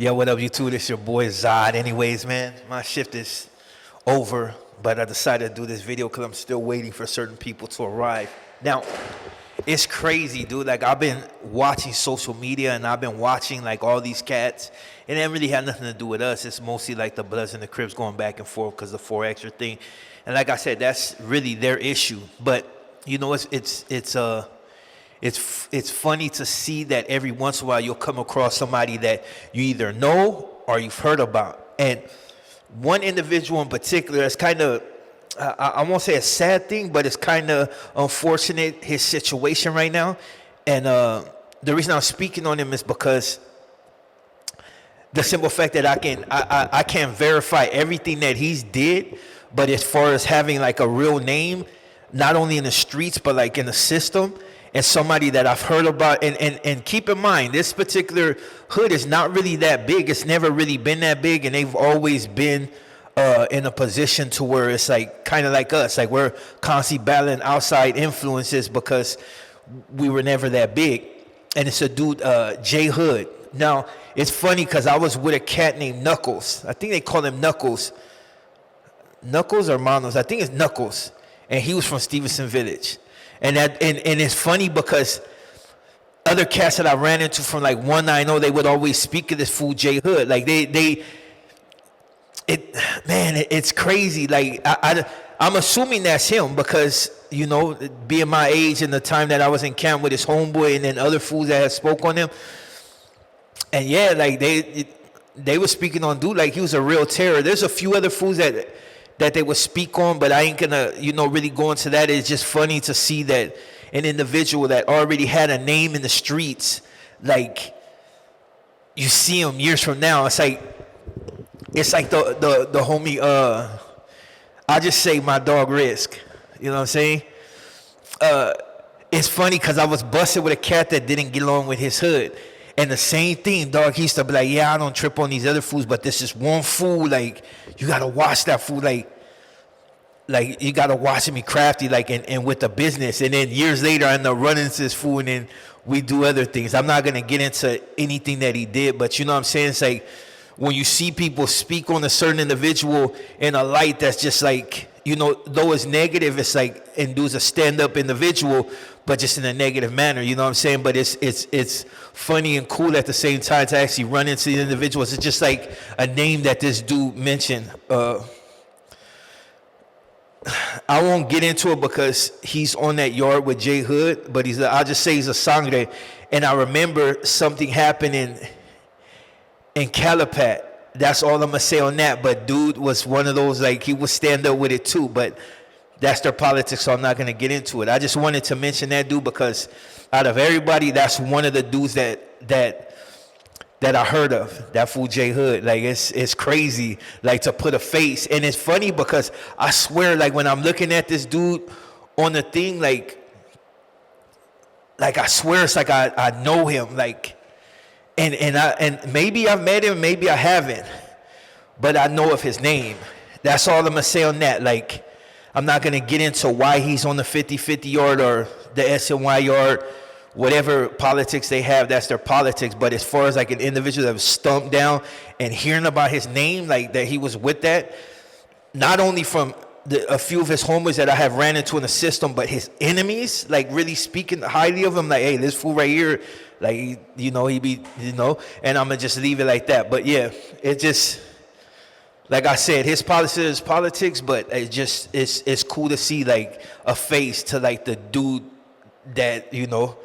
Yeah, what up, YouTube? This your boy Zod. Anyways, man, my shift is over, but I decided to do this video because I'm still waiting for certain people to arrive. Now, it's crazy, dude. Like, I've been watching social media and I've been watching like all these cats, and it really had nothing to do with us. It's mostly like the Bloods and the Crips going back and forth because of the 4Xer thing. And like I said, that's really their issue. But you know, it's funny to see that every once in a while you'll come across somebody that you either know or you've heard about. And one individual in particular that's kind of, I won't say a sad thing, but it's kind of unfortunate, his situation right now. And the reason I'm speaking on him is because the simple fact that I can't verify everything that he's did, but as far as having like a real name, not only in the streets, but like in the system, and somebody that I've heard about, and keep in mind, this particular hood is not really that big. It's never really been that big, and they've always been in a position to where it's like kind of like us, like we're constantly battling outside influences because we were never that big. And it's a dude, Jhood. Now, it's funny because I was with a cat named Knuckles. I think they call him Knuckles. Knuckles or Manos? I think it's Knuckles. And he was from Stevenson Village. And it's funny because other cats that I ran into from like 190, they would always speak of this fool Jhood. Like it's crazy. Like I'm assuming that's him because, you know, being my age and the time that I was in camp with his homeboy and then other fools that had spoke on him. And yeah, like they were speaking on dude like he was a real terror. There's a few other fools that they would speak on, but I ain't gonna, you know, really go into that. It's just funny to see that an individual that already had a name in the streets, like you see him years from now, it's like the homie, I'll just say my dog Risk. You know what I'm saying? It's funny because I was busted with a cat that didn't get along with his hood. And the same thing, dog, he used to be like, yeah, I don't trip on these other fools, but this is one fool, like, you gotta watch that fool, like you gotta watch him be crafty, like, and with the business. And then years later, I end up running into this fool, and then we do other things. I'm not gonna get into anything that he did, but you know what I'm saying? It's like, when you see people speak on a certain individual in a light that's just like, you know, though it's negative, it's like, and dude's a stand-up individual, but just in a negative manner, you know what I'm saying? But it's funny and cool at the same time to actually run into the individuals. It's just like a name that this dude mentioned. I won't get into it because he's on that yard with Jhood, but I'll just say he's a sangre. And I remember something happening in Calipat. That's all I'm gonna say on that. But dude was one of those, like, he would stand up with it too, but that's their politics, so I'm not gonna get into it. I just wanted to mention that dude because out of everybody, that's one of the dudes that I heard of, that fool Jhood. Like, it's crazy, like, to put a face. And it's funny because I swear, like, when I'm looking at this dude on the thing, like I swear it's like I know him, like, and maybe I've met him, maybe I haven't, but I know of his name. That's all I'm gonna say on that. Like, I'm not gonna get into why he's on the 50-50 yard or the SNY yard, whatever politics they have, that's their politics. But as far as like an individual that was stumped down and hearing about his name, like that he was with that, not only from a few of his homies that I have ran into in the system, but his enemies, like really speaking highly of him, like, hey, this fool right here, like, you know, he be, you know, and I'm gonna just leave it like that. But yeah, it just, like I said, his politics is politics, but it's cool to see like a face to like the dude that, you know,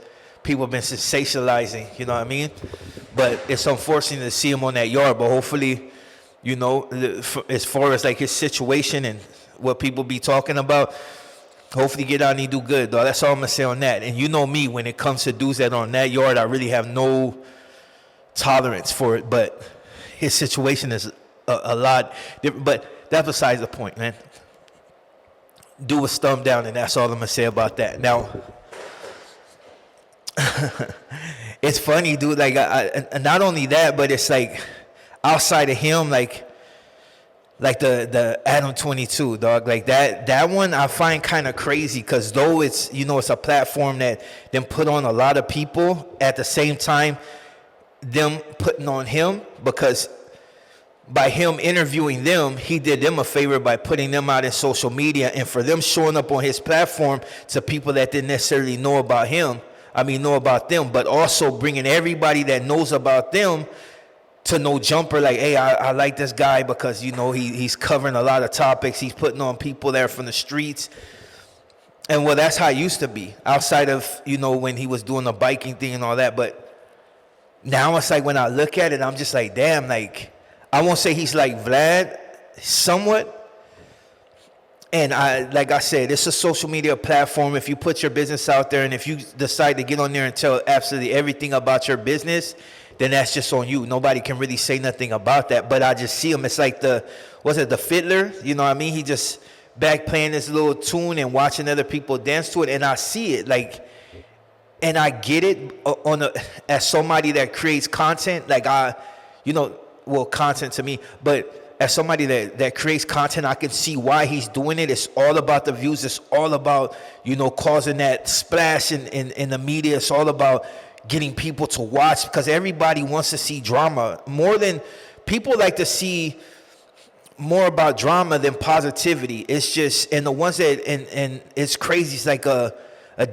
people have been sensationalizing, you know what I mean? But it's unfortunate to see him on that yard, but hopefully, you know, as far as like his situation and what people be talking about, hopefully get out and he do good, though. That's all I'm gonna say on that. And you know me, when it comes to dudes that are on that yard, I really have no tolerance for it, but his situation is a lot different. But that's besides the point, man. Dude was thumbed down, and that's all I'm gonna say about that. Now, it's funny, dude, like, not only that, but it's like, outside of him, like the Adam 22, dog, like that one I find kind of crazy, because though it's, you know, it's a platform that then put on a lot of people, at the same time them putting on him, because by him interviewing them, he did them a favor by putting them out in social media, and for them showing up on his platform to people that didn't necessarily know about him, know about them, but also bringing everybody that knows about them to No Jumper, like, hey, I like this guy because, he's covering a lot of topics. He's putting on people there from the streets. And well, that's how it used to be, outside of, when he was doing the biking thing and all that. But now it's like, when I look at it, I'm just like, damn, like, I won't say he's like Vlad, somewhat. And like I said, it's a social media platform. If you put your business out there and if you decide to get on there and tell absolutely everything about your business, then that's just on you. Nobody can really say nothing about that. But I just see him. It's like the fiddler? You know what I mean? He just back playing this little tune and watching other people dance to it. And I see it. Like, and I get it as somebody that creates content. Like content to me, but as somebody that creates content, I can see why he's doing it. It's all about the views. It's all about, causing that splash in the media. It's all about getting people to watch, because everybody wants to see drama. People like to see more about drama than positivity. It's just, and the ones that, and it's crazy, it's like a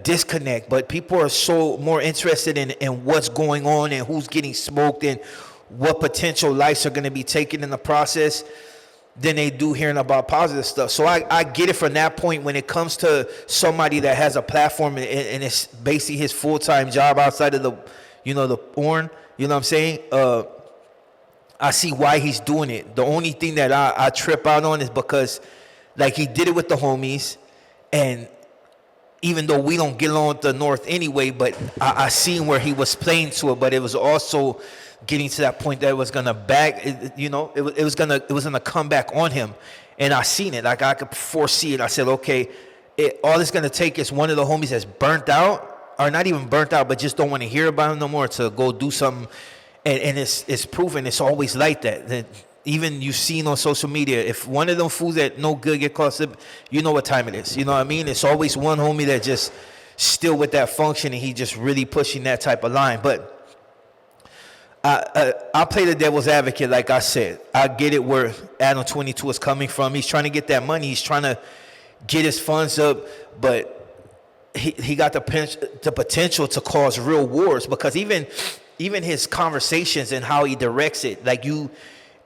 disconnect, but people are so more interested in what's going on and who's getting smoked and what potential lives are going to be taken in the process than they do hearing about positive stuff. So I get it from that point. When it comes to somebody that has a platform and it's basically his full-time job outside of the porn, you know what I'm saying? I see why he's doing it. The only thing that I trip out on is because, like, he did it with the homies, and even though we don't get along with the North anyway, but I seen where he was playing to it, but it was also getting to that point that it was gonna it was gonna come back on him, and I seen it. Like, I could foresee it. I said, okay, all it's gonna take is one of the homies that's burnt out, or not even burnt out, but just don't want to hear about him no more, to go do something, and it's proven. It's always like that. Even you've seen on social media, if one of them fools that no good get caught up, you know what time it is. You know what I mean? It's always one homie that just still with that function, and he just really pushing that type of line. But I play the devil's advocate, like I said. I get it where Adam 22 is coming from. He's trying to get that money. He's trying to get his funds up, but he got the potential to cause real wars, because even his conversations and how he directs it, like,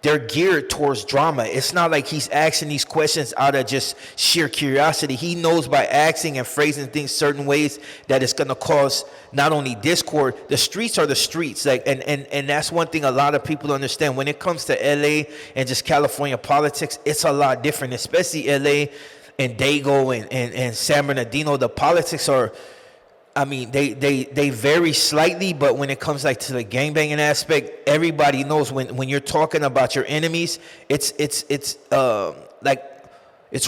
they're geared towards drama. It's not like he's asking these questions out of just sheer curiosity. He knows by asking and phrasing things certain ways that it's going to cause not only discord. The streets are the streets. Like, and that's one thing a lot of people don't understand. When it comes to LA and just California politics, it's a lot different, especially LA and Dago and San Bernardino. The politics are, they vary slightly, but when it comes like to the gangbanging aspect, everybody knows when you're talking about your enemies, it's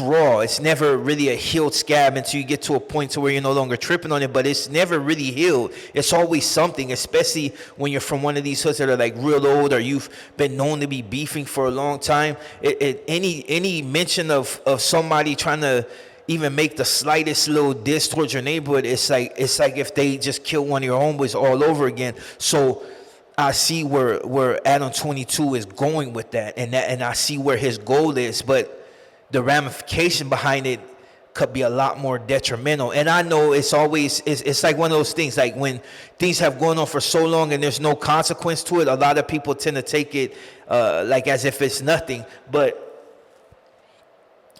raw. It's never really a healed scab until you get to a point to where you're no longer tripping on it, but it's never really healed. It's always something, especially when you're from one of these hoods that are like real old, or you've been known to be beefing for a long time. Any mention of somebody trying to even make the slightest little diss towards your neighborhood, it's like if they just kill one of your homeboys all over again. So I see where Adam 22 is going with that, and I see where his goal is, but the ramification behind it could be a lot more detrimental. And I know it's like one of those things, like when things have gone on for so long and there's no consequence to it, a lot of people tend to take it like as if it's nothing.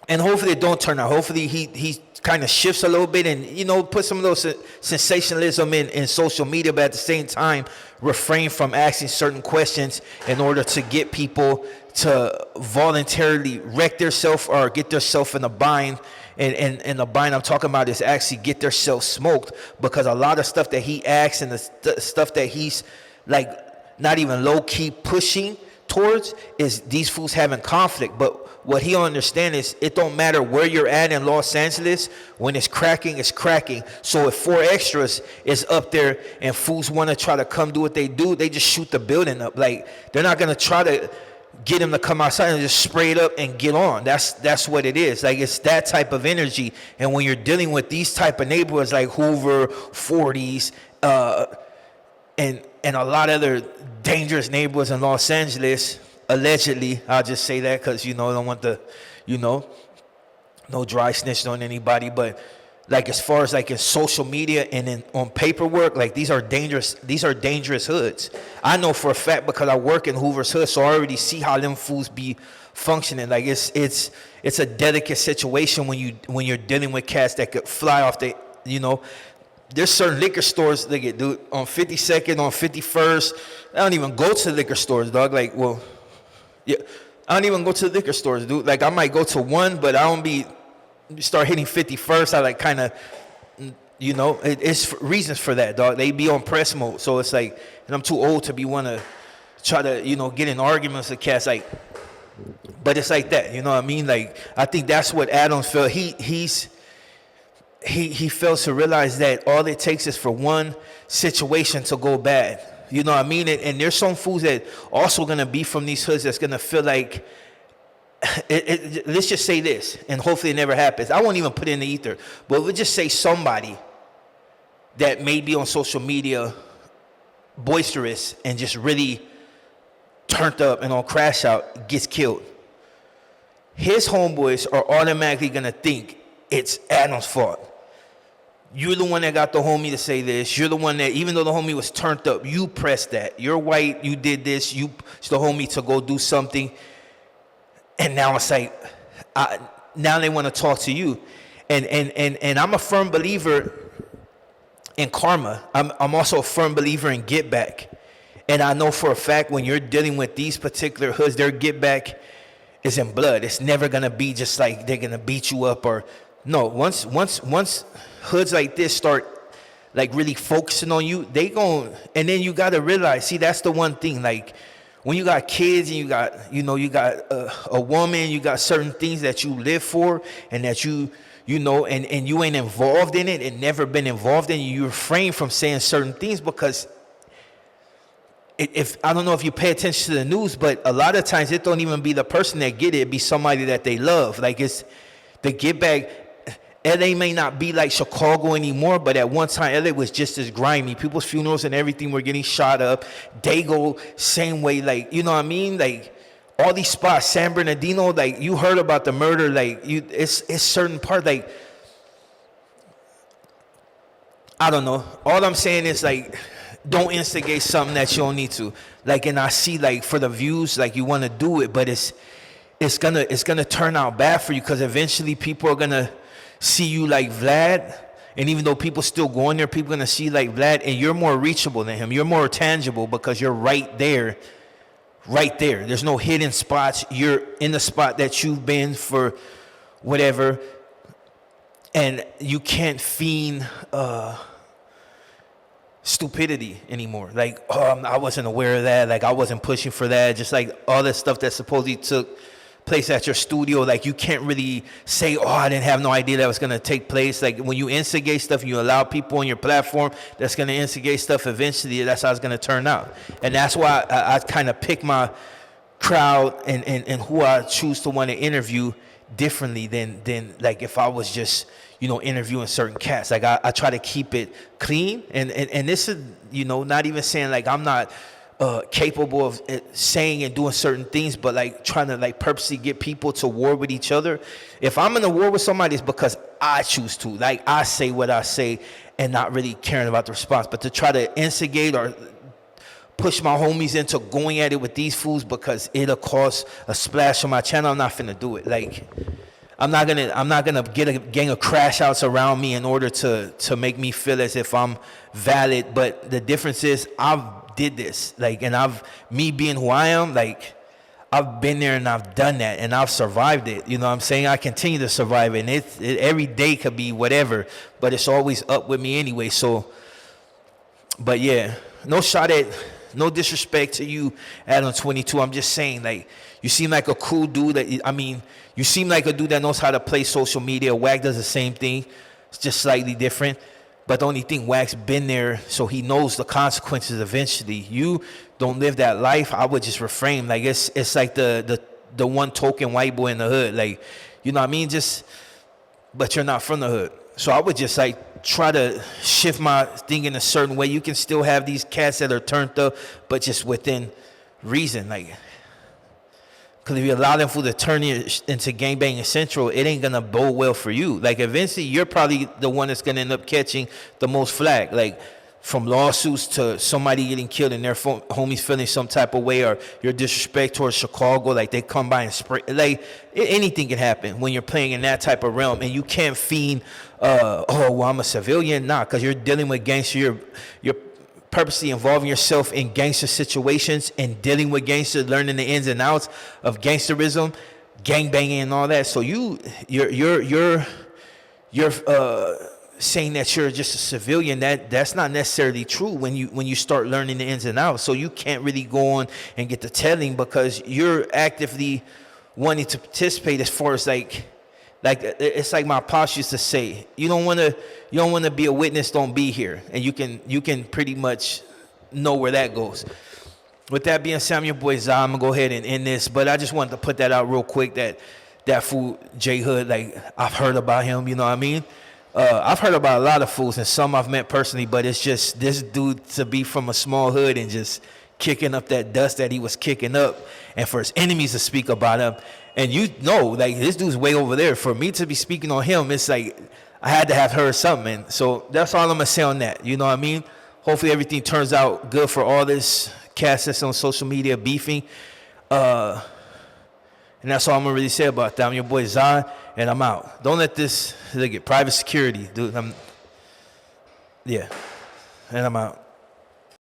And hopefully it don't turn out. Hopefully he kind of shifts a little bit and, put some of those sensationalism in social media, but at the same time, refrain from asking certain questions in order to get people to voluntarily wreck themselves or get themselves in a bind. And the bind I'm talking about is actually get themselves smoked, because a lot of stuff that he asks and the stuff that he's like not even low-key pushing towards is these fools having conflict. But what he don't understand is it don't matter where you're at in Los Angeles. When it's cracking, it's cracking. So if 4 Extras is up there and fools want to try to come do what they do, they just shoot the building up. Like, they're not going to try to get him to come outside and just spray it up and get on. That's what it is. Like, it's that type of energy. And when you're dealing with these type of neighborhoods like Hoover, 40s, and a lot of other dangerous neighborhoods in Los Angeles, allegedly. I'll just say that because, I don't want the, no dry snitching on anybody. But like as far as like in social media and on paperwork, like these are dangerous hoods. I know for a fact because I work in Hoover's hood, so I already see how them fools be functioning. Like it's a delicate situation when you're dealing with cats that could fly off the, there's certain liquor stores they get, dude, on 52nd, on 51st. I don't even go to liquor stores, dog. Like, well, yeah, I don't even go to liquor stores, dude. Like, I might go to one, but I don't start hitting 51st. I like kind of, it's reasons for that, dog. They be on press mode, so it's like, and I'm too old to want to try to, get in arguments with cats, like, but it's like that, you know what I mean? Like, I think that's what Adams felt. He fails to realize that all it takes is for one situation to go bad. You know what I mean? And there's some fools that also gonna be from these hoods that's gonna feel like, let's just say this, and hopefully it never happens. I won't even put it in the ether, but we'll just say somebody that may be on social media boisterous and just really turned up and on crash out gets killed. His homeboys are automatically gonna think it's Adam's fault. You're the one that got the homie to say this. You're the one that, even though the homie was turned up, you pressed that. You're white, you did this, you pushed the homie to go do something. And now it's like, now they want to talk to you. And I'm a firm believer in karma. I'm also a firm believer in get back. And I know for a fact when you're dealing with these particular hoods, their get back is in blood. It's never going to be just like they're going to beat you up or, no, once hoods like this start like really focusing on you, and then you got to realize, see, that's the one thing, like when you got kids and you got a woman, you got certain things that you live for and that and you ain't involved in it and never been involved in it, you refrain from saying certain things because if I don't know if you pay attention to the news, but a lot of times it don't even be the person that get it be somebody that they love. Like it's the get back. LA may not be like Chicago anymore, but at one time LA was just as grimy. People's funerals and everything were getting shot up. Dago, same way, like, you know what I mean? Like all these spots, San Bernardino, like you heard about the murder, like it's certain part, like I don't know. All I'm saying is like don't instigate something that you don't need to. Like, and I see like for the views, like you want to do it, but it's gonna turn out bad for you because eventually people are gonna see you like Vlad, and even though people still going there, people gonna see like Vlad, and you're more reachable than him. You're more tangible because you're right there. There's no hidden spots. You're in the spot that you've been for whatever, and you can't feign stupidity anymore. Like, I wasn't aware of that. Like, I wasn't pushing for that. Just like all that stuff that supposedly took place at your studio, like you can't really say, I didn't have no idea that was going to take place. Like when you instigate stuff and you allow people on your platform that's going to instigate stuff, eventually that's how it's going to turn out. And that's why I kind of pick my crowd and who I choose to want to interview differently than like if I was just interviewing certain cats. Like I try to keep it clean, and this is not even saying like I'm not capable of saying and doing certain things, but like trying to like purposely get people to war with each other. If I'm in a war with somebody, it's because I choose to. Like I say what I say and not really caring about the response. But to try to instigate or push my homies into going at it with these fools because it'll cause a splash on my channel, I'm not finna do it. Like I'm not gonna get a gang of crash outs around me in order to make me feel as if I'm valid. But the difference is I've did this, like, and me being who I am, like I've been there and I've done that and I've survived it. You know what I'm saying? I continue to survive it, and every day could be whatever, but it's always up with me anyway. So, but yeah, no disrespect to you, Adam 22. I'm just saying, like, you seem like a cool dude. You seem like a dude that knows how to play social media. Wack does the same thing. It's just slightly different. But the only thing, Wack's been there, so he knows the consequences eventually. You don't live that life, I would just refrain. Like it's like the one token white boy in the hood. Like, you know what I mean? But you're not from the hood. So I would just like try to shift my thing in a certain way. You can still have these cats that are turned up, but just within reason. Like, because if you allow them to turn it into gangbanging central, it ain't gonna bode well for you. Like, eventually, you're probably the one that's gonna end up catching the most flack. Like, from lawsuits to somebody getting killed and their homies feeling some type of way, or your disrespect towards Chicago, like they come by and spray. Like, anything can happen when you're playing in that type of realm, and you can't fiend, oh, well, I'm a civilian. Nah, because you're dealing with gangster. You're purposely involving yourself in gangster situations and dealing with gangsters, learning the ins and outs of gangsterism, gangbanging, and all that. So you're saying that you're just a civilian. That's not necessarily true when you start learning the ins and outs. So you can't really go on and get the telling, because you're actively wanting to participate. As far as like it's like my pops used to say, you don't want to be a witness, don't be here. And you can pretty much know where that goes. With that being said, I'm your boy Zah. I'm gonna go ahead and end this, but I just wanted to put that out real quick, that fool Jhood, like, I've heard about him, you know what I mean? I've heard about a lot of fools, and some I've met personally, but it's just this dude to be from a small hood and just kicking up that dust that he was kicking up, and for his enemies to speak about him. And you know, like, this dude's way over there. For me to be speaking on him, it's like I had to have heard something. And so that's all I'm gonna say on that. You know what I mean? Hopefully everything turns out good for all this cast that's on social media beefing. And that's all I'm gonna really say about that. I'm your boy Zah, and I'm out. Don't let this look at private security, dude. And I'm out.